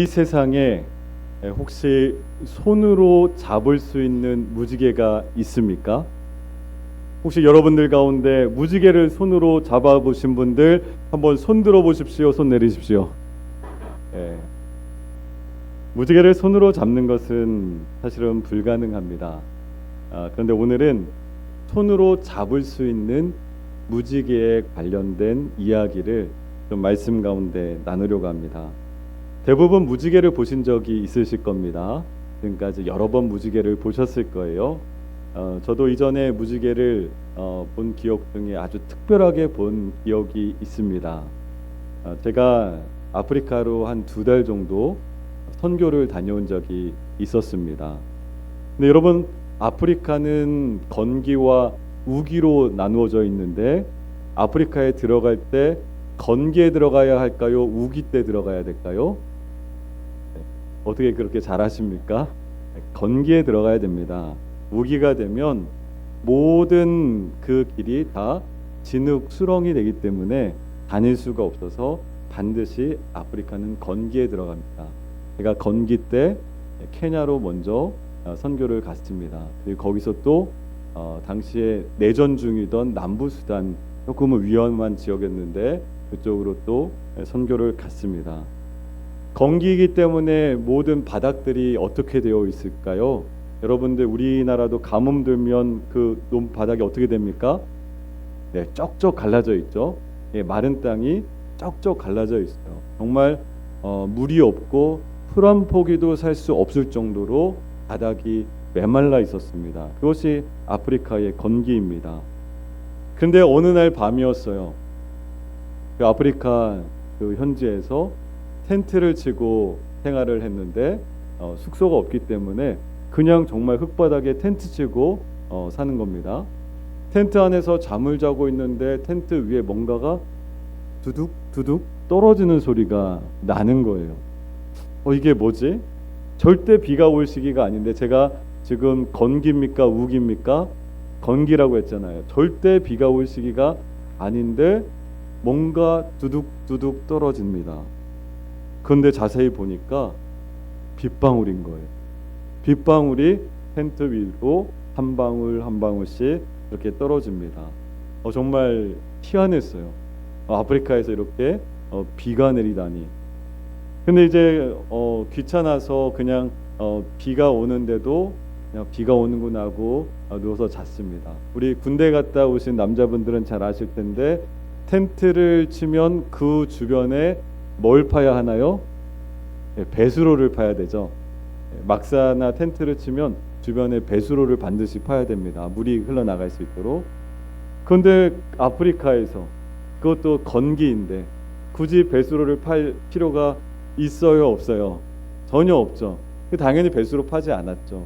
이 세상에 혹시 손으로 잡을 수 있는 무지개가 있습니까? 혹시 여러분들 가운데 무지개를 손으로 잡아보신 분들 한번 손 들어 보십시오. 손 내리십시오. 예. 무지개를 손으로 잡는 것은 사실은 불가능합니다. 그런데 오늘은 손으로 잡을 수 있는 무지개에 관련된 이야기를 좀 말씀 가운데 나누려고 합니다. 대부분 무지개를 보신 적이 있으실 겁니다. 지금까지 여러 번 무지개를 보셨을 거예요. 저도 이전에 무지개를 본 기억 중에 아주 특별하게 본 기억이 있습니다. 제가 아프리카로 한 2달 정도 선교를 다녀온 적이 있었습니다. 근데 여러분, 아프리카는 건기와 우기로 나누어져 있는데 아프리카에 들어갈 때 건기에 들어가야 할까요? 우기 때 들어가야 될까요? 어떻게 그렇게 잘하십니까? 건기에 들어가야 됩니다. 우기가 되면 모든 그 길이 다 진흙 수렁이 되기 때문에 다닐 수가 없어서 반드시 아프리카는 건기에 들어갑니다. 제가 건기 때 케냐로 먼저 선교를 갔습니다. 그리고 거기서 또 당시에 내전 중이던 남부 수단, 조금은 위험한 지역이었는데 그쪽으로 또 선교를 갔습니다. 건기이기 때문에 모든 바닥들이 어떻게 되어 있을까요? 여러분들, 우리나라도 가뭄 들면 그 바닥이 어떻게 됩니까? 네, 쩍쩍 갈라져 있죠. 예, 마른 땅이 쩍쩍 갈라져 있어요. 정말 물이 없고 풀 한 포기도 살 수 없을 정도로 바닥이 메말라 있었습니다. 그것이 아프리카의 건기입니다. 근데 어느 날 밤이었어요. 그 아프리카 그 현지에서 텐트를 치고 생활을 했는데 숙소가 없기 때문에 그냥 정말 흙바닥에 텐트 치고 사는 겁니다. 텐트 안에서 잠을 자고 있는데 텐트 위에 뭔가가 두둑 두둑 떨어지는 소리가 나는 거예요. 이게 뭐지? 절대 비가 올 시기가 아닌데, 제가 지금 건기입니까 우기입니까? 건기라고 했잖아요. 절대 비가 올 시기가 아닌데 뭔가 두둑 두둑 떨어집니다. 그런데 자세히 보니까 빗방울인 거예요. 빗방울이 텐트 위로 한 방울 한 방울씩 이렇게 떨어집니다. 정말 희한했어요. 아프리카에서 이렇게 비가 내리다니. 근데 이제 귀찮아서 그냥 비가 오는데도 그냥 비가 오는구나 하고 누워서 잤습니다. 우리 군대 갔다 오신 남자분들은 잘 아실 텐데, 텐트를 치면 그 주변에 뭘 파야 하나요? 배수로를 파야 되죠. 막사나 텐트를 치면 주변에 배수로를 반드시 파야 됩니다. 물이 흘러나갈 수 있도록. 그런데 아프리카에서, 그것도 건기인데, 굳이 배수로를 팔 필요가 있어요 없어요? 전혀 없죠. 당연히 배수로 파지 않았죠.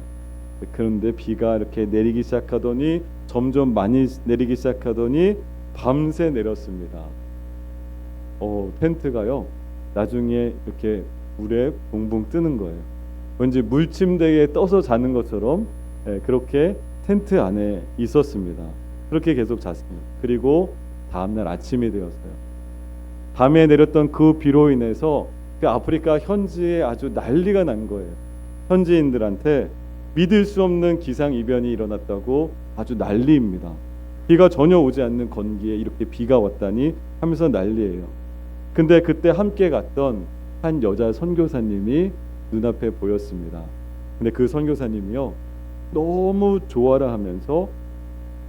그런데 비가 이렇게 내리기 시작하더니, 점점 많이 내리기 시작하더니 밤새 내렸습니다. 텐트가요 나중에 이렇게 물에 붕붕 뜨는 거예요. 왠지 물침대에 떠서 자는 것처럼 그렇게 텐트 안에 있었습니다. 그렇게 계속 잤습니다. 그리고 다음날 아침이 되었어요. 밤에 내렸던 그 비로 인해서 그 아프리카 현지에 아주 난리가 난 거예요. 현지인들한테 믿을 수 없는 기상이변이 일어났다고 아주 난리입니다. 비가 전혀 오지 않는 건기에 이렇게 비가 왔다니 하면서 난리예요. 근데 그때 함께 갔던 한 여자 선교사님이 눈앞에 보였습니다. 근데 그 선교사님이요, 너무 좋아라 하면서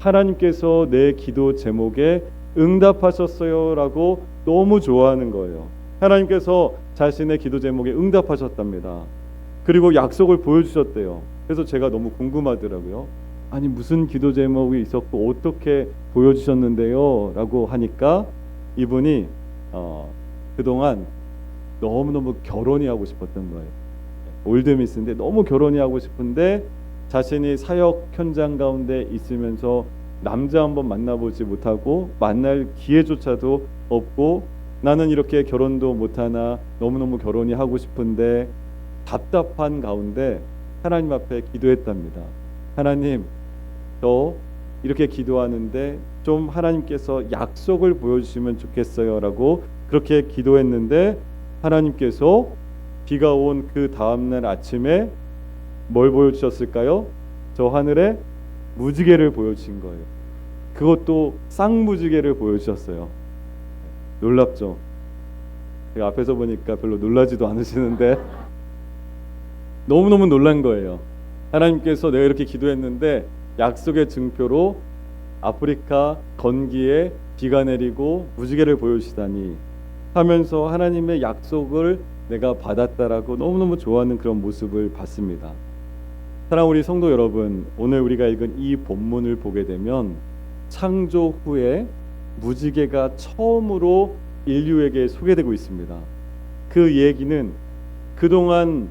하나님께서 내 기도 제목에 응답하셨어요 라고 너무 좋아하는 거예요. 하나님께서 자신의 기도 제목에 응답하셨답니다. 그리고 약속을 보여주셨대요. 그래서 제가 너무 궁금하더라고요. 아니, 무슨 기도 제목이 있었고 어떻게 보여주셨는데요? 라고 하니까 이분이 그동안 너무너무 결혼이 하고 싶었던 거예요. 올드미스인데 너무 결혼이 하고 싶은데 자신이 사역 현장 가운데 있으면서 남자 한번 만나보지 못하고 만날 기회조차도 없고, 나는 이렇게 결혼도 못하나 너무너무 결혼이 하고 싶은데 답답한 가운데 하나님 앞에 기도했답니다. 하나님, 저 이렇게 기도하는데 좀 하나님께서 약속을 보여주시면 좋겠어요 라고 그렇게 기도했는데, 하나님께서 비가 온 그 다음날 아침에 뭘 보여주셨을까요? 저 하늘에 무지개를 보여주신 거예요. 그것도 쌍무지개를 보여주셨어요. 놀랍죠? 제가 앞에서 보니까 별로 놀라지도 않으시는데 너무너무 놀란 거예요. 하나님께서 내가 이렇게 기도했는데 약속의 증표로 아프리카 건기에 비가 내리고 무지개를 보여주시다니 하면서 하나님의 약속을 내가 받았다라고 너무너무 좋아하는 그런 모습을 봤습니다. 사랑하는 우리 성도 여러분, 오늘 우리가 읽은 이 본문을 보게 되면 창조 후에 무지개가 처음으로 인류에게 소개되고 있습니다. 그 얘기는 그동안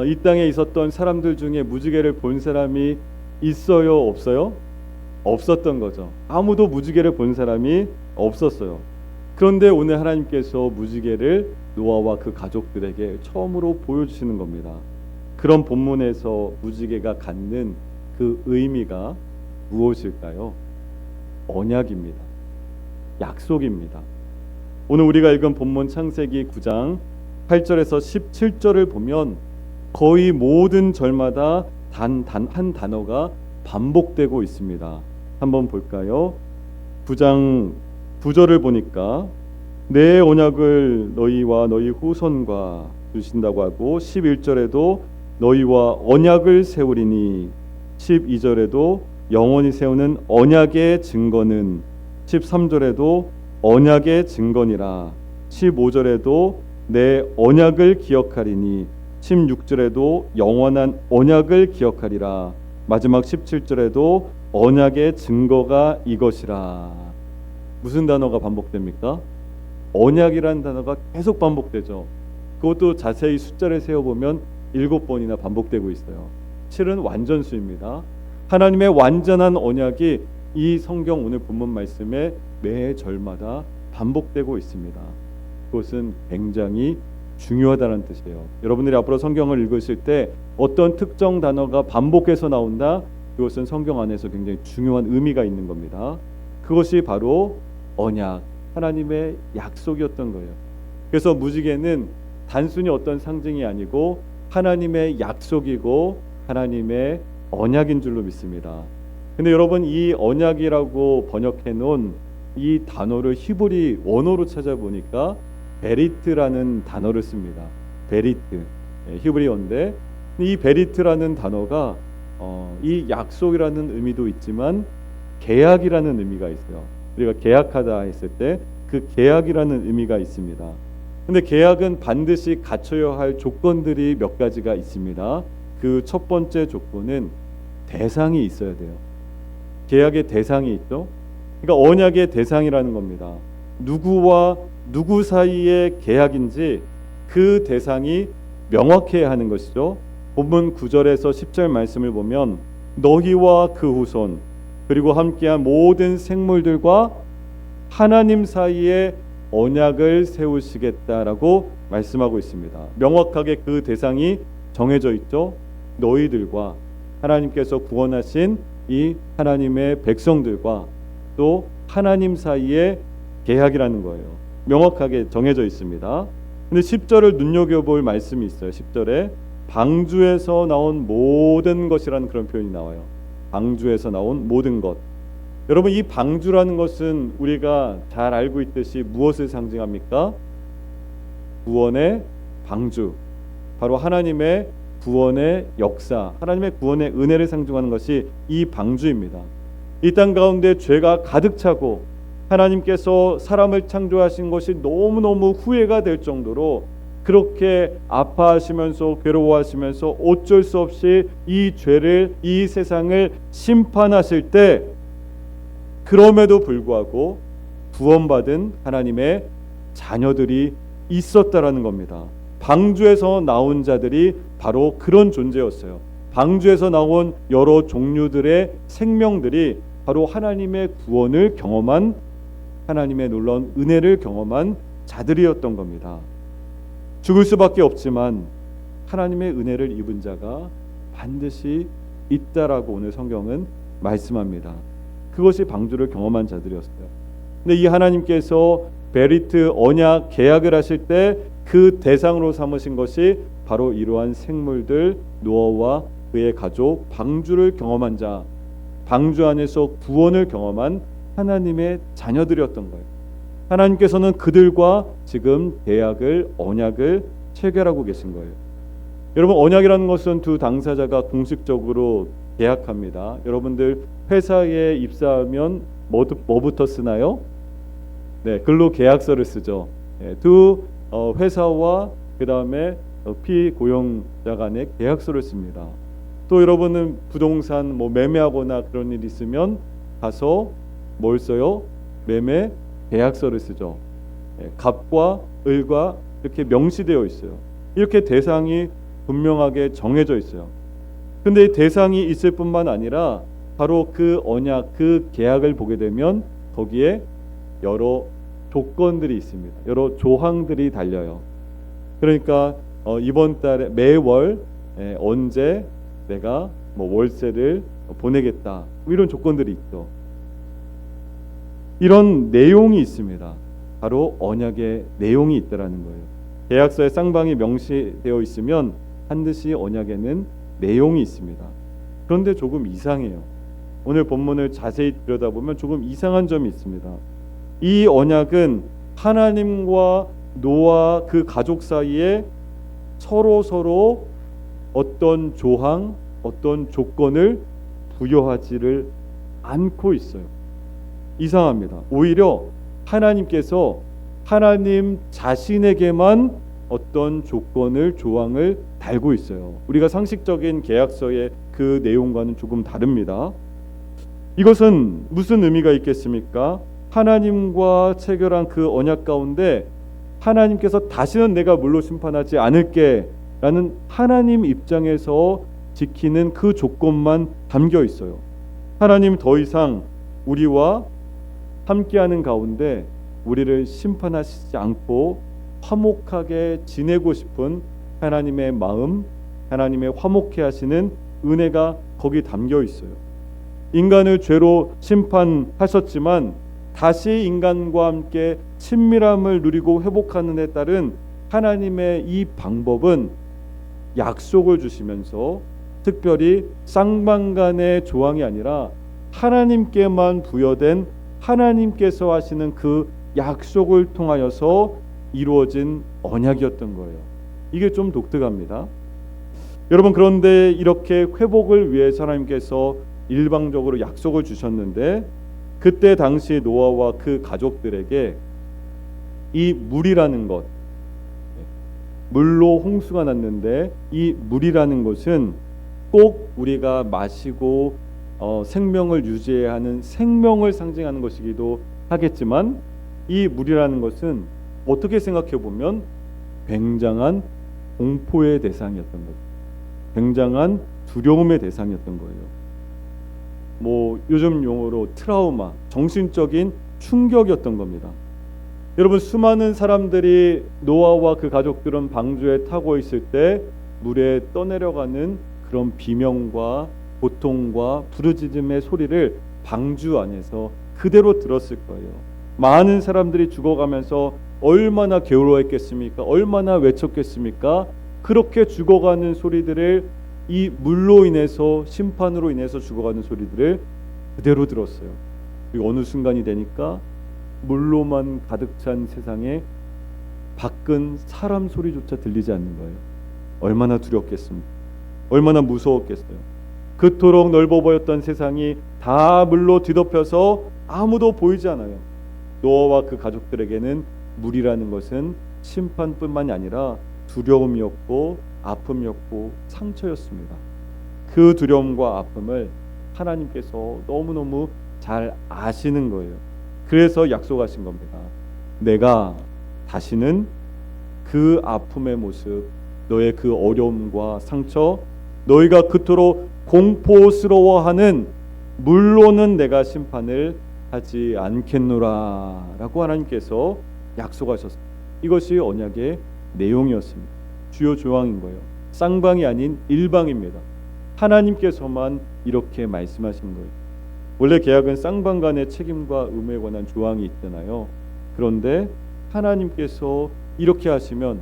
이 땅에 있었던 사람들 중에 무지개를 본 사람이 있어요, 없어요? 없었던 거죠. 아무도 무지개를 본 사람이 없었어요. 그런데 오늘 하나님께서 무지개를 노아와 그 가족들에게 처음으로 보여주시는 겁니다. 그런 본문에서 무지개가 갖는 그 의미가 무엇일까요? 언약입니다. 약속입니다. 오늘 우리가 읽은 본문 창세기 9장 8절에서 17절을 보면 거의 모든 절마다 단 한 단어가 반복되고 있습니다. 한번 볼까요? 9장 9절을 보니까 내 언약을 너희와 너희 후손과 주신다고 하고 11절에도 너희와 언약을 세우리니 12절에도 영원히 세우는 언약의 증거는 13절에도 언약의 증거니라 15절에도 내 언약을 기억하리니 16절에도 영원한 언약을 기억하리라 마지막 17절에도 언약의 증거가 이것이라. 무슨 단어가 반복됩니까? 언약이라는 단어가 계속 반복되죠. 그것도 자세히 숫자를 세어보면 7번이나 반복되고 있어요. 7은 완전수입니다. 하나님의 완전한 언약이 이 성경 오늘 본문 말씀에 매 절마다 반복되고 있습니다. 그것은 굉장히 중요하다는 뜻이에요. 여러분들이 앞으로 성경을 읽으실 때 어떤 특정 단어가 반복해서 나온다, 그것은 성경 안에서 굉장히 중요한 의미가 있는 겁니다. 그것이 바로 언약, 하나님의 약속이었던 거예요. 그래서 무지개는 단순히 어떤 상징이 아니고 하나님의 약속이고 하나님의 언약인 줄로 믿습니다. 근데 여러분, 이 언약이라고 번역해 놓은 이 단어를 히브리 원어로 찾아보니까 베리트라는 단어를 씁니다. 베리트, 히브리어인데 이 베리트라는 단어가 이 약속이라는 의미도 있지만 계약이라는 의미가 있어요. 우리가 계약하다 했을 때 그 계약이라는 의미가 있습니다. 근데 계약은 반드시 갖춰야 할 조건들이 몇 가지가 있습니다. 그 첫 번째 조건은 대상이 있어야 돼요. 계약의 대상이 있죠. 그러니까 언약의 대상이라는 겁니다. 누구와 누구 사이의 계약인지 그 대상이 명확해야 하는 것이죠. 본문 9절에서 10절 말씀을 보면 너희와 그 후손 그리고 함께한 모든 생물들과 하나님 사이에 언약을 세우시겠다라고 말씀하고 있습니다. 명확하게 그 대상이 정해져 있죠. 너희들과 하나님께서 구원하신 이 하나님의 백성들과 또 하나님 사이의 계약이라는 거예요. 명확하게 정해져 있습니다. 근데 10절을 눈여겨볼 말씀이 있어요. 10절에 방주에서 나온 모든 것이라는 그런 표현이 나와요. 방주에서 나온 모든 것. 여러분, 이 방주라는 것은 우리가 잘 알고 있듯이 무엇을 상징합니까? 구원의 방주. 바로 하나님의 구원의 역사, 하나님의 구원의 은혜를 상징하는 것이 이 방주입니다. 이 땅 가운데 죄가 가득 차고 하나님께서 사람을 창조하신 것이 너무너무 후회가 될 정도로 그렇게 아파하시면서 괴로워하시면서 어쩔 수 없이 이 죄를, 이 세상을 심판하실 때 그럼에도 불구하고 구원받은 하나님의 자녀들이 있었다라는 겁니다. 방주에서 나온 자들이 바로 그런 존재였어요. 방주에서 나온 여러 종류들의 생명들이 바로 하나님의 구원을 경험한, 하나님의 놀라운 은혜를 경험한 자들이었던 겁니다. 죽을 수밖에 없지만 하나님의 은혜를 입은 자가 반드시 있다라고 오늘 성경은 말씀합니다. 그것이 방주를 경험한 자들이었어요. 근데 이 하나님께서 베리트 언약 계약을 하실 때 그 대상으로 삼으신 것이 바로 이러한 생물들, 노아와 그의 가족, 방주를 경험한 자, 방주 안에서 구원을 경험한 하나님의 자녀들이었던 거예요. 하나님께서는 그들과 지금 계약을, 언약을 체결하고 계신 거예요. 여러분, 언약이라는 것은 두 당사자가 공식적으로 계약합니다. 여러분들 회사에 입사하면 뭐부터 쓰나요? 네, 근로계약서를 쓰죠. 네, 두 회사와 그 다음에 피고용자 간의 계약서를 씁니다. 또 여러분은 부동산 매매하거나 그런 일 있으면 가서 뭘 써요? 매매 계약서를 쓰죠. 네, 갑과 을과 이렇게 명시되어 있어요. 이렇게 대상이 분명하게 정해져 있어요. 근데 이 대상이 있을 뿐만 아니라 바로 그 언약, 그 계약을 보게 되면 거기에 여러 조건들이 있습니다. 여러 조항들이 달려요. 그러니까 이번 달에 매월 언제 내가 월세를 보내겠다, 이런 조건들이 있죠. 이런 내용이 있습니다. 바로 언약의 내용이 있다라는 거예요. 계약서에 쌍방이 명시되어 있으면 반드시 언약에는 내용이 있습니다. 그런데 조금 이상해요. 오늘 본문을 자세히 들여다보면 조금 이상한 점이 있습니다. 이 언약은 하나님과 노아 그 가족 사이에 서로 어떤 조항, 어떤 조건을 부여하지를 않고 있어요. 이상합니다. 오히려 하나님께서 하나님 자신에게만 어떤 조건을, 조항을 달고 있어요. 우리가 상식적인 계약서의 그 내용과는 조금 다릅니다. 이것은 무슨 의미가 있겠습니까? 하나님과 체결한 그 언약 가운데 하나님께서 다시는 내가 물로 심판하지 않을게 라는 하나님 입장에서 지키는 그 조건만 담겨 있어요. 하나님 더 이상 우리와 함께하는 가운데 우리를 심판하시지 않고 화목하게 지내고 싶은 하나님의 마음, 하나님의 화목해 하시는 은혜가 거기 담겨 있어요. 인간을 죄로 심판하셨지만 다시 인간과 함께 친밀함을 누리고 회복하는 데 따른 하나님의 이 방법은 약속을 주시면서 특별히 쌍방간의 조항이 아니라 하나님께만 부여된, 하나님께서 하시는 그 약속을 통하여서 이루어진 언약이었던 거예요. 이게 좀 독특합니다. 여러분, 그런데 이렇게 회복을 위해서 하나님께서 일방적으로 약속을 주셨는데 그때 당시 노아와 그 가족들에게 이 물이라는 것, 물로 홍수가 났는데 이 물이라는 것은 꼭 우리가 마시고 생명을 유지해야 하는 생명을 상징하는 것이기도 하겠지만, 이 물이라는 것은 어떻게 생각해 보면 굉장한 공포의 대상이었던 거죠. 굉장한 두려움의 대상이었던 거예요. 요즘 용어로 트라우마, 정신적인 충격이었던 겁니다. 여러분, 수많은 사람들이 노아와 그 가족들은 방주에 타고 있을 때 물에 떠내려가는 그런 비명과 고통과 부르짖음의 소리를 방주 안에서 그대로 들었을 거예요. 많은 사람들이 죽어가면서 얼마나 괴로워했겠습니까? 얼마나 외쳤겠습니까? 그렇게 죽어가는 소리들을, 이 물로 인해서, 심판으로 인해서 죽어가는 소리들을 그대로 들었어요. 그리고 어느 순간이 되니까 물로만 가득 찬 세상에 밖은 사람 소리조차 들리지 않는 거예요. 얼마나 두렵겠습니까? 얼마나 무서웠겠어요. 그토록 넓어 보였던 세상이 다 물로 뒤덮여서 아무도 보이지 않아요. 노아와 그 가족들에게는 물이라는 것은 심판뿐만이 아니라 두려움이었고 아픔이었고 상처였습니다. 그 두려움과 아픔을 하나님께서 너무너무 잘 아시는 거예요. 그래서 약속하신 겁니다. 내가 다시는 그 아픔의 모습, 너의 그 어려움과 상처, 너희가 그토록 공포스러워하는 물로는 내가 심판을 하지 않겠노라 라고 하나님께서 약속하셨습니다. 이것이 언약의 내용이었습니다. 주요 조항인 거예요. 쌍방이 아닌 일방입니다. 하나님께서만 이렇게 말씀하신 거예요. 원래 계약은 쌍방 간의 책임과 의무에 관한 조항이 있잖아요. 그런데 하나님께서 이렇게 하시면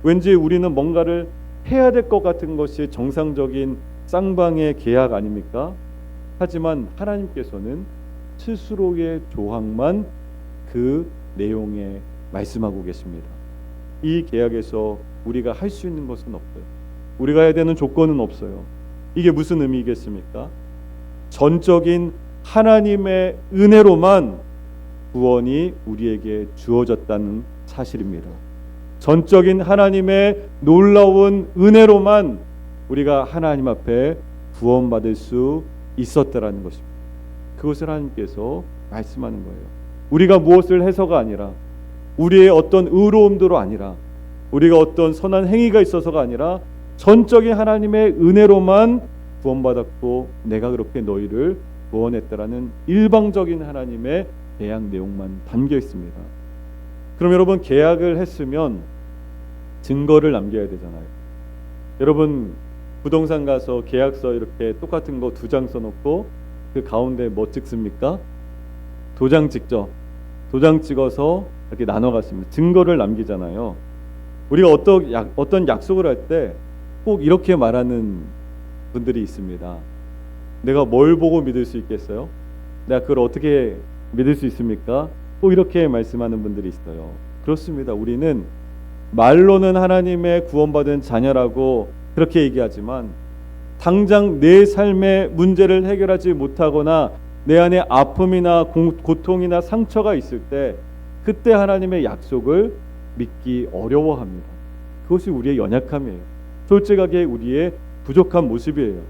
왠지 우리는 뭔가를 해야 될 것 같은 것이 정상적인 쌍방의 계약 아닙니까? 하지만 하나님께서는 스스로의 조항만 그 내용에 말씀하고 계십니다. 이 계약에서 우리가 할 수 있는 것은 없어요. 우리가 해야 되는 조건은 없어요. 이게 무슨 의미겠습니까? 전적인 하나님의 은혜로만 구원이 우리에게 주어졌다는 사실입니다. 전적인 하나님의 놀라운 은혜로만 우리가 하나님 앞에 구원받을 수 있었다라는 것입니다. 그것을 하나님께서 말씀하는 거예요. 우리가 무엇을 해서가 아니라, 우리의 어떤 의로움대로 아니라, 우리가 어떤 선한 행위가 있어서가 아니라 전적인 하나님의 은혜로만 구원받았고 내가 그렇게 너희를 구원했다라는 일방적인 하나님의 계약 내용만 담겨 있습니다. 그럼 여러분, 계약을 했으면 증거를 남겨야 되잖아요. 여러분, 부동산 가서 계약서 이렇게 똑같은 거 2장 써놓고 그 가운데 뭐 찍습니까? 도장 찍죠. 도장 찍어서 이렇게 나눠 갔습니다. 증거를 남기잖아요. 우리가 어떤 약속을 할 때 꼭 이렇게 말하는 분들이 있습니다. 내가 뭘 보고 믿을 수 있겠어요? 내가 그걸 어떻게 믿을 수 있습니까? 꼭 이렇게 말씀하는 분들이 있어요. 그렇습니다. 우리는 말로는 하나님의 구원받은 자녀라고 그렇게 얘기하지만 당장 내 삶의 문제를 해결하지 못하거나 내 안에 아픔이나 고통이나 상처가 있을 때 그때 하나님의 약속을 믿기 어려워합니다. 그것이 우리의 연약함이에요. 솔직하게 우리의 부족한 모습이에요.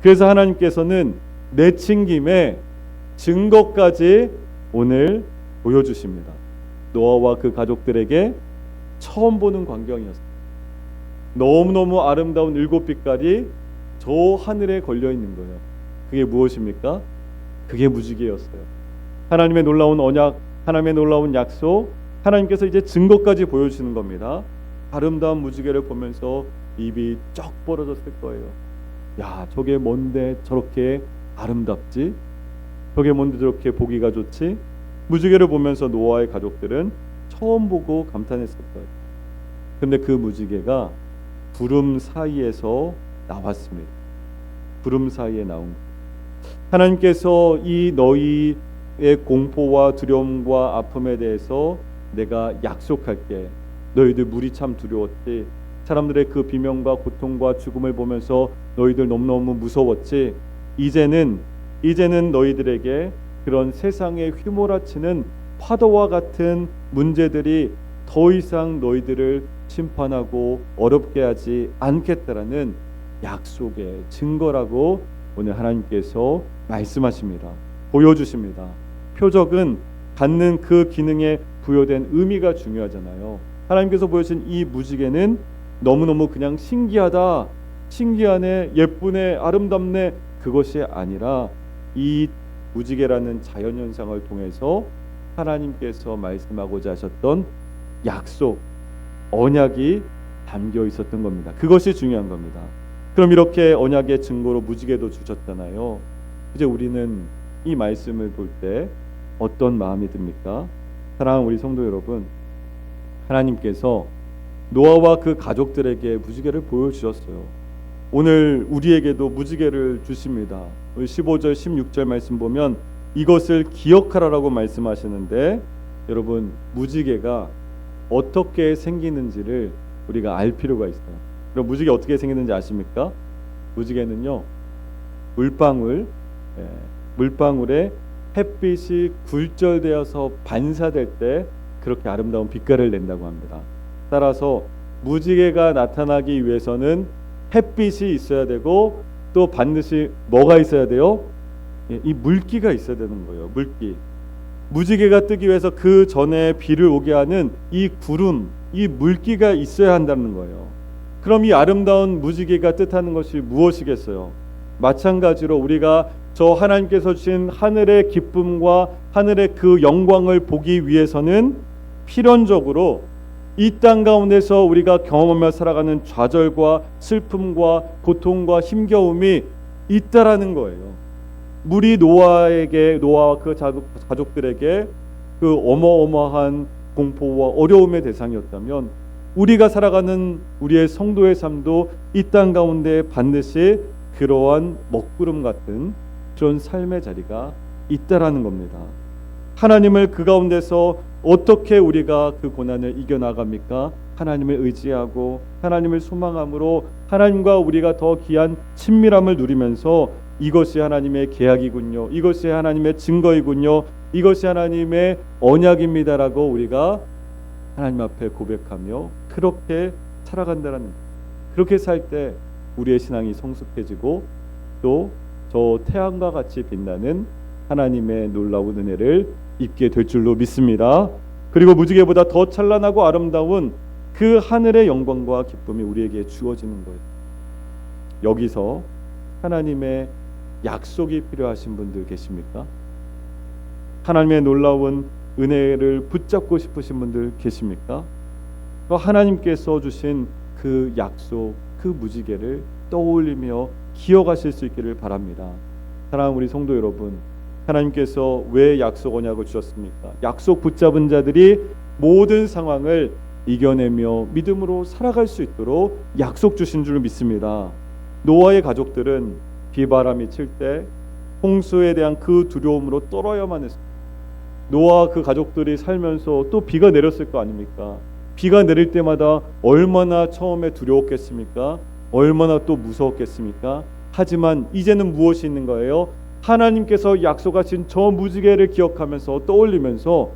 그래서 하나님께서는 내친 김에 증거까지 오늘 보여주십니다. 노아와 그 가족들에게 처음 보는 광경이었습니다. 너무너무 아름다운 7빛깔이 저 하늘에 걸려 있는 거예요. 그게 무엇입니까? 그게 무지개였어요. 하나님의 놀라운 언약, 하나님의 놀라운 약속, 하나님께서 이제 증거까지 보여주시는 겁니다. 아름다운 무지개를 보면서 입이 쩍 벌어졌을 거예요. 야, 저게 뭔데 저렇게 아름답지? 저게 뭔데 저렇게 보기가 좋지? 무지개를 보면서 노아의 가족들은 처음 보고 감탄했을 거예요. 근데 그 무지개가 구름 사이에서 나왔습니다. 구름 사이에 나온 거예요. 하나님께서 이 너희의 공포와 두려움과 아픔에 대해서 내가 약속할게. 너희들 물이 참 두려웠지. 사람들의 그 비명과 고통과 죽음을 보면서 너희들 너무너무 무서웠지. 이제는 너희들에게 그런 세상에 휘몰아치는 파도와 같은 문제들이 더 이상 너희들을 심판하고 어렵게 하지 않겠다라는 약속의 증거라고 오늘 하나님께서 말씀하십니다. 보여주십니다. 표적은 갖는 그 기능에 부여된 의미가 중요하잖아요. 하나님께서 보여주신 이 무지개는 너무너무 그냥 신기하다, 신기하네, 예쁘네, 아름답네, 그것이 아니라 이 무지개라는 자연현상을 통해서 하나님께서 말씀하고자 하셨던 약속, 언약이 담겨 있었던 겁니다. 그것이 중요한 겁니다. 그럼 이렇게 언약의 증거로 무지개도 주셨잖아요. 이제 우리는 이 말씀을 볼 때 어떤 마음이 듭니까? 사랑하는 우리 성도 여러분, 하나님께서 노아와 그 가족들에게 무지개를 보여주셨어요. 오늘 우리에게도 무지개를 주십니다. 15절 16절 말씀 보면 이것을 기억하라라고 말씀하시는데, 여러분, 무지개가 어떻게 생기는지를 우리가 알 필요가 있어요. 그럼 무지개 어떻게 생기는지 아십니까? 무지개는요, 물방울에 햇빛이 굴절되어서 반사될 때 그렇게 아름다운 빛깔을 낸다고 합니다. 따라서 무지개가 나타나기 위해서는 햇빛이 있어야 되고 또 반드시 뭐가 있어야 돼요? 이 물기가 있어야 되는 거예요. 물기. 무지개가 뜨기 위해서 그 전에 비를 오게 하는 이 구름, 이 물기가 있어야 한다는 거예요. 그럼 이 아름다운 무지개가 뜻하는 것이 무엇이겠어요? 마찬가지로 우리가 저 하나님께서 주신 하늘의 기쁨과 하늘의 그 영광을 보기 위해서는 필연적으로 이 땅 가운데서 우리가 경험하며 살아가는 좌절과 슬픔과 고통과 힘겨움이 있다라는 거예요. 물이 노아와 그 가족들에게 그 어마어마한 공포와 어려움의 대상이었다면 우리가 살아가는 우리의 성도의 삶도 이 땅 가운데 반드시 그러한 먹구름 같은 그런 삶의 자리가 있다라는 겁니다. 하나님을 그 가운데서 어떻게 우리가 그 고난을 이겨나갑니까? 하나님을 의지하고 하나님을 소망함으로 하나님과 우리가 더 귀한 친밀함을 누리면서 이것이 하나님의 계약이군요, 이것이 하나님의 증거이군요, 이것이 하나님의 언약입니다라고 우리가 하나님 앞에 고백하며 그렇게 살아간다는, 그렇게 살 때 우리의 신앙이 성숙해지고 또 저 태양과 같이 빛나는 하나님의 놀라운 은혜를 입게 될 줄로 믿습니다. 그리고 무지개보다 더 찬란하고 아름다운 그 하늘의 영광과 기쁨이 우리에게 주어지는 거예요. 여기서 하나님의 약속이 필요하신 분들 계십니까? 하나님의 놀라운 은혜를 붙잡고 싶으신 분들 계십니까? 하나님께서 주신 그 약속, 그 무지개를 떠올리며 기억하실 수 있기를 바랍니다. 사랑하는 우리 성도 여러분, 하나님께서 왜 약속 언약을 주셨습니까? 약속 붙잡은 자들이 모든 상황을 이겨내며 믿음으로 살아갈 수 있도록 약속 주신 줄 믿습니다. 노아의 가족들은 비바람이 칠 때 홍수에 대한 그 두려움으로 떨어야만 했습니다. 노아와 그 가족들이 살면서 또 비가 내렸을 거 아닙니까? 비가 내릴 때마다 얼마나 처음에 두려웠겠습니까? 얼마나 또 무서웠겠습니까? 하지만 이제는 무엇이 있는 거예요? 하나님께서 약속하신 저 무지개를 기억하면서 떠올리면서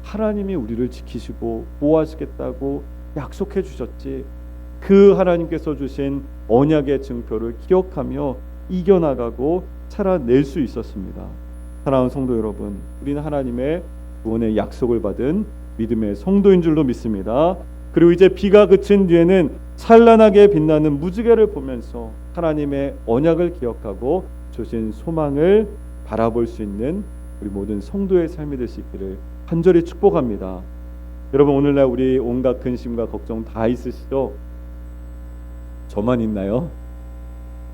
하나님이 우리를 지키시고 보호하시겠다고 약속해 주셨지, 그 하나님께서 주신 언약의 증표를 기억하며 이겨나가고 살아낼 수 있었습니다. 사랑하는 성도 여러분, 우리는 하나님의 구원의 약속을 받은 믿음의 성도인 줄로 믿습니다. 그리고 이제 비가 그친 뒤에는 찬란하게 빛나는 무지개를 보면서 하나님의 언약을 기억하고 주신 소망을 바라볼 수 있는 우리 모든 성도의 삶이 될 수 있기를 간절히 축복합니다. 여러분, 오늘날 우리 온갖 근심과 걱정 다 있으시죠? 저만 있나요?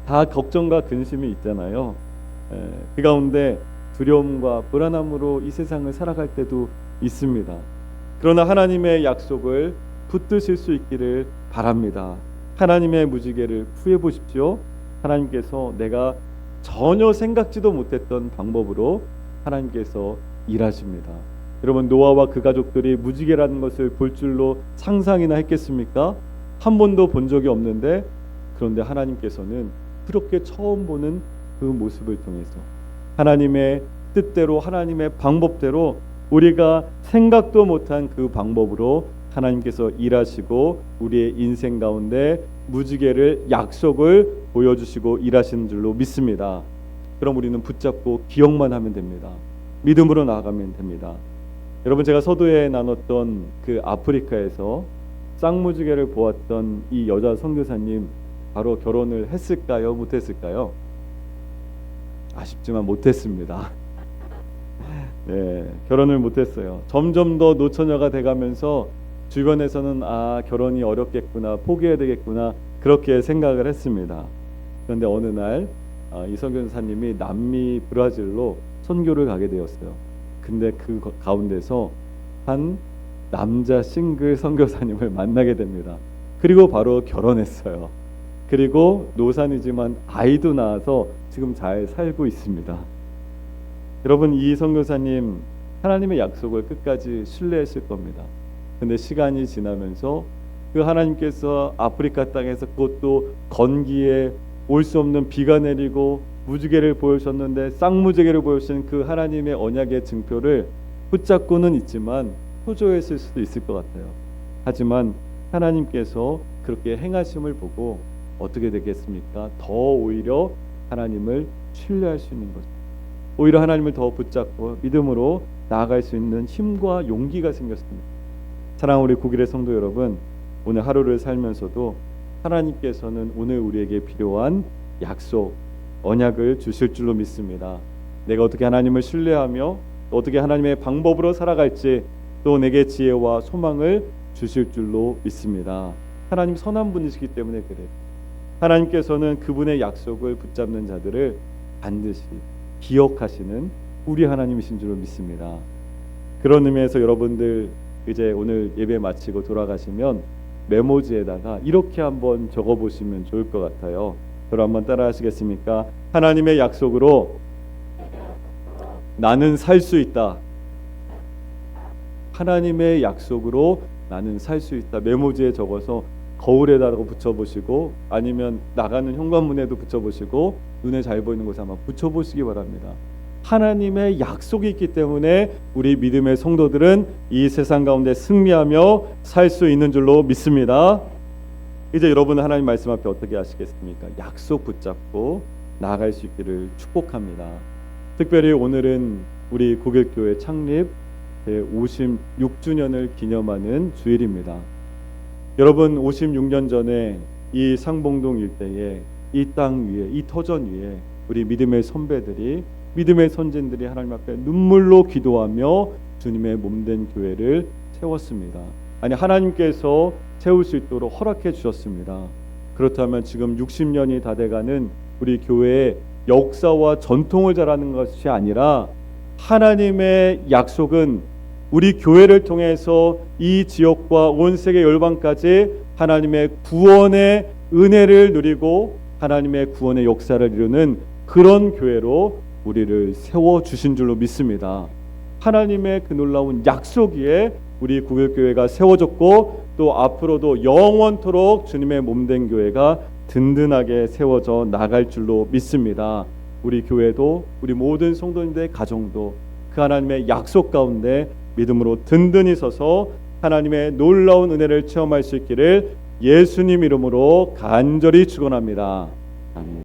다 걱정과 근심이 있잖아요. 그 가운데 두려움과 불안함으로 이 세상을 살아갈 때도 있습니다. 그러나 하나님의 약속을 붙드실 수 있기를 바랍니다. 하나님의 무지개를 구해 보십시오. 하나님께서 내가 전혀 생각지도 못했던 방법으로 하나님께서 일하십니다. 여러분, 노아와 그 가족들이 무지개라는 것을 볼 줄로 상상이나 했겠습니까? 한 번도 본 적이 없는데, 그런데 하나님께서는 그렇게 처음 보는 그 모습을 통해서 하나님의 뜻대로, 하나님의 방법대로, 우리가 생각도 못한 그 방법으로 하나님께서 일하시고 우리의 인생 가운데 무지개를, 약속을 보여주시고 일하시는 줄로 믿습니다. 그럼 우리는 붙잡고 기억만 하면 됩니다. 믿음으로 나아가면 됩니다. 여러분, 제가 서두에 나눴던 그 아프리카에서 쌍무지개를 보았던 이 여자 선교사님, 바로 결혼을 했을까요? 못했을까요? 아쉽지만 못했습니다. 네, 결혼을 못했어요. 점점 더 노처녀가 돼가면서 주변에서는 결혼이 어렵겠구나, 포기해야 되겠구나, 그렇게 생각을 했습니다. 그런데 어느 날 이 선교사님이 남미 브라질로 선교를 가게 되었어요. 근데 그 가운데서 한 남자 싱글 선교사님을 만나게 됩니다. 그리고 바로 결혼했어요. 그리고 노산이지만 아이도 낳아서 지금 잘 살고 있습니다. 여러분, 이 선교사님 하나님의 약속을 끝까지 신뢰했을 겁니다. 근데 시간이 지나면서 그 하나님께서 아프리카 땅에서, 그것도 건기에 올 수 없는 비가 내리고 무지개를 보여주셨는데, 쌍무지개를 보여주신 그 하나님의 언약의 증표를 붙잡고는 있지만 초조했을 수도 있을 것 같아요. 하지만 하나님께서 그렇게 행하심을 보고 어떻게 되겠습니까? 더 오히려 하나님을 신뢰할 수 있는 거죠. 오히려 하나님을 더 붙잡고 믿음으로 나아갈 수 있는 힘과 용기가 생겼습니다. 사랑하는 우리 구길의 성도 여러분, 오늘 하루를 살면서도 하나님께서는 오늘 우리에게 필요한 약속, 언약을 주실 줄로 믿습니다. 내가 어떻게 하나님을 신뢰하며 어떻게 하나님의 방법으로 살아갈지, 또 내게 지혜와 소망을 주실 줄로 믿습니다. 하나님 선한 분이시기 때문에 그래요. 하나님께서는 그분의 약속을 붙잡는 자들을 반드시 기억하시는 우리 하나님이신 줄로 믿습니다. 그런 의미에서 여러분들, 이제 오늘 예배 마치고 돌아가시면 메모지에다가 이렇게 한번 적어 보시면 좋을 것 같아요. 저를 한번 따라 하시겠습니까? 하나님의 약속으로 나는 살 수 있다. 하나님의 약속으로 나는 살 수 있다. 메모지에 적어서 거울에다가 붙여보시고 아니면 나가는 현관문에도 붙여보시고 눈에 잘 보이는 곳에 한번 붙여보시기 바랍니다. 하나님의 약속이 있기 때문에 우리 믿음의 성도들은 이 세상 가운데 승리하며 살 수 있는 줄로 믿습니다. 이제 여러분은 하나님 말씀 앞에 어떻게 하시겠습니까? 약속 붙잡고 나아갈 수 있기를 축복합니다. 특별히 오늘은 우리 고길교회 창립 56주년을 기념하는 주일입니다. 여러분 56년 전에 이 상봉동 일대에 이 땅 위에 이 터전 위에 우리 믿음의 선배들이 믿음의 선진들이 하나님 앞에 눈물로 기도하며 주님의 몸된 교회를 세웠습니다. 아니 하나님께서 세울 수 있도록 허락해 주셨습니다. 그렇다면 지금 60년이 다 돼가는 우리 교회의 역사와 전통을 자라는 것이 아니라 하나님의 약속은 우리 교회를 통해서 이 지역과 온 세계 열방까지 하나님의 구원의 은혜를 누리고 하나님의 구원의 역사를 이루는 그런 교회로 우리를 세워주신 줄로 믿습니다. 하나님의 그 놀라운 약속 위에 우리 구길교회가 세워졌고 또 앞으로도 영원토록 주님의 몸된 교회가 든든하게 세워져 나갈 줄로 믿습니다. 우리 교회도 우리 모든 성도님들의 가정도 그 하나님의 약속 가운데 믿음으로 든든히 서서 하나님의 놀라운 은혜를 체험할 수 있기를 예수님 이름으로 간절히 축원합니다. 아멘.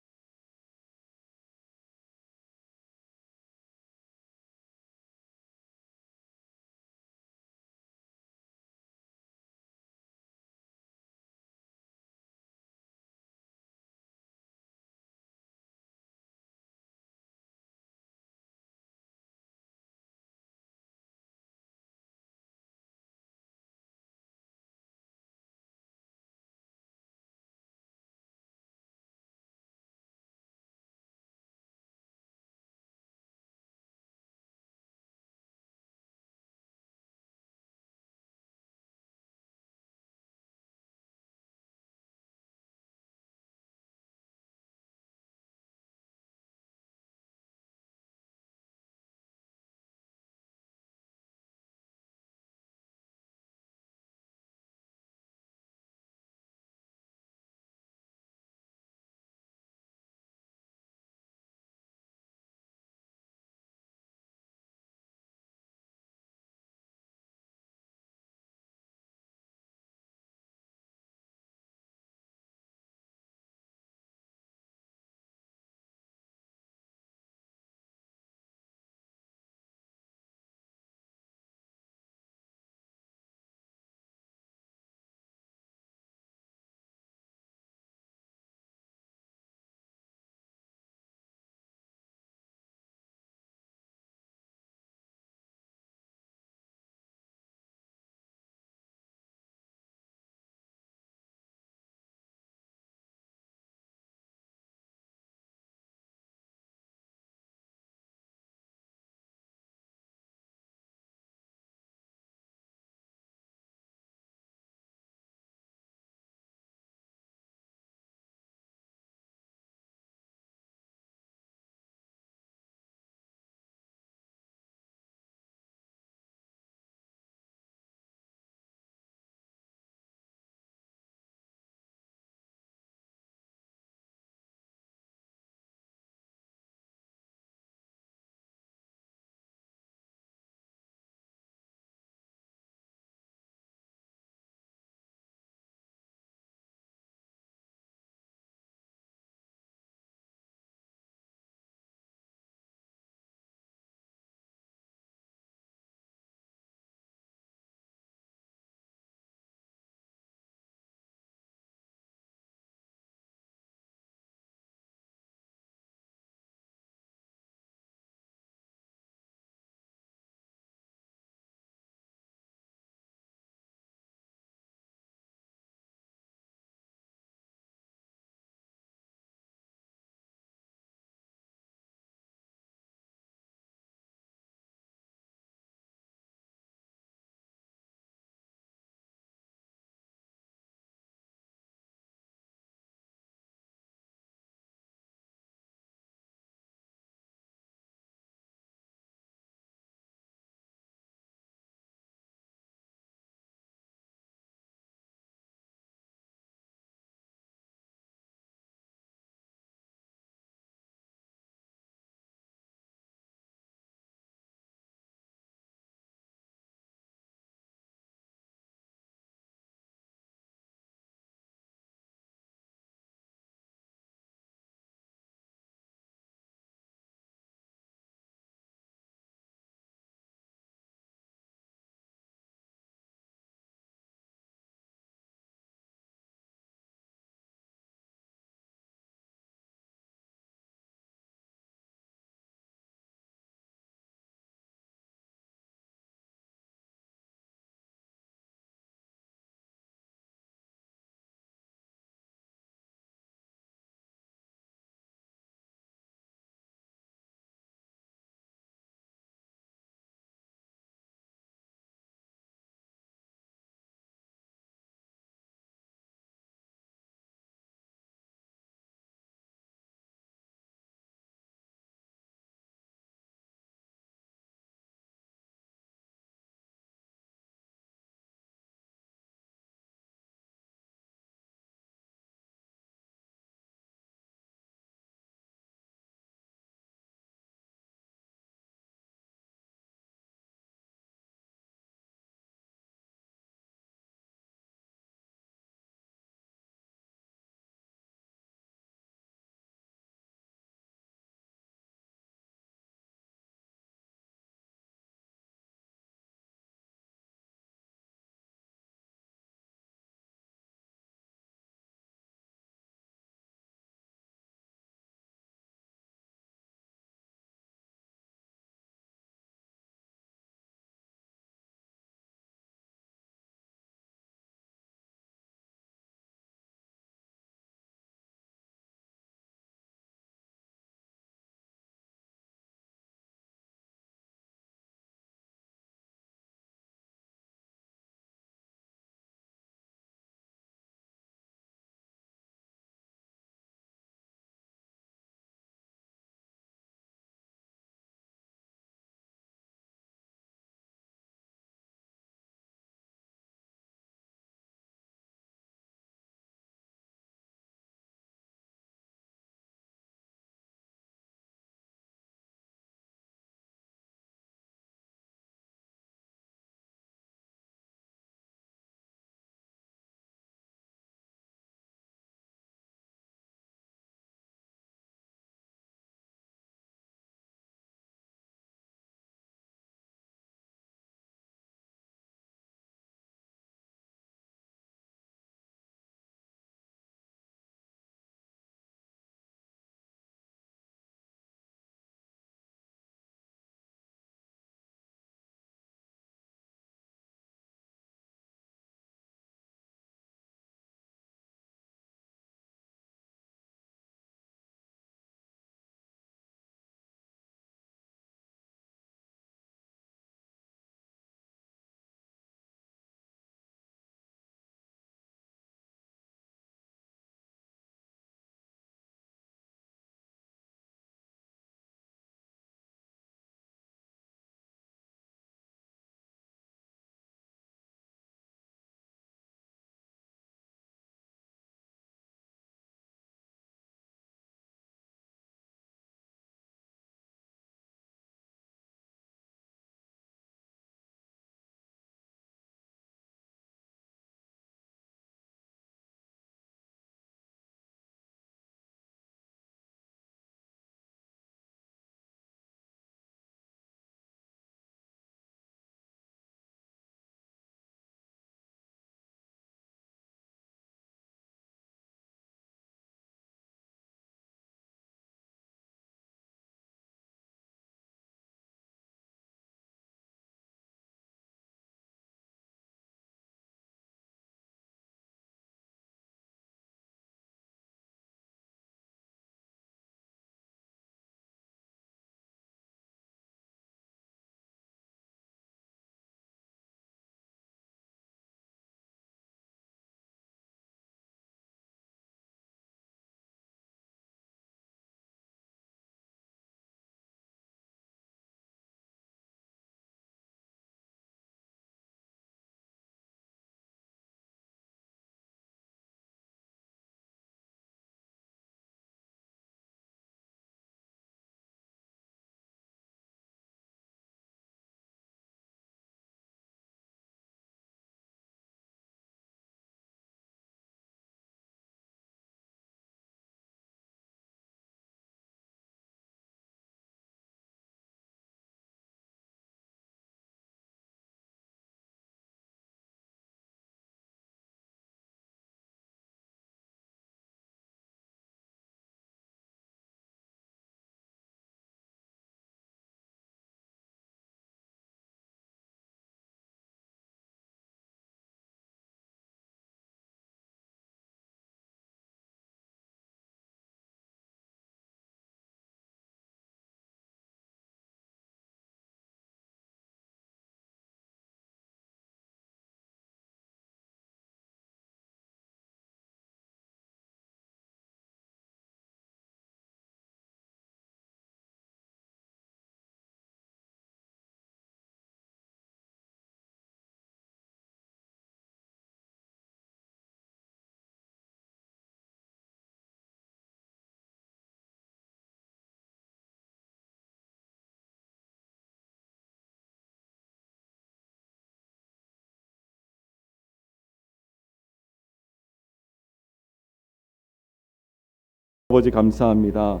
아버지 감사합니다.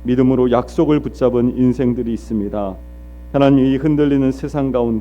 믿음으로 약속을 붙잡은 인생들이 있습니다. 하나님, 이 흔들리는 세상 가운데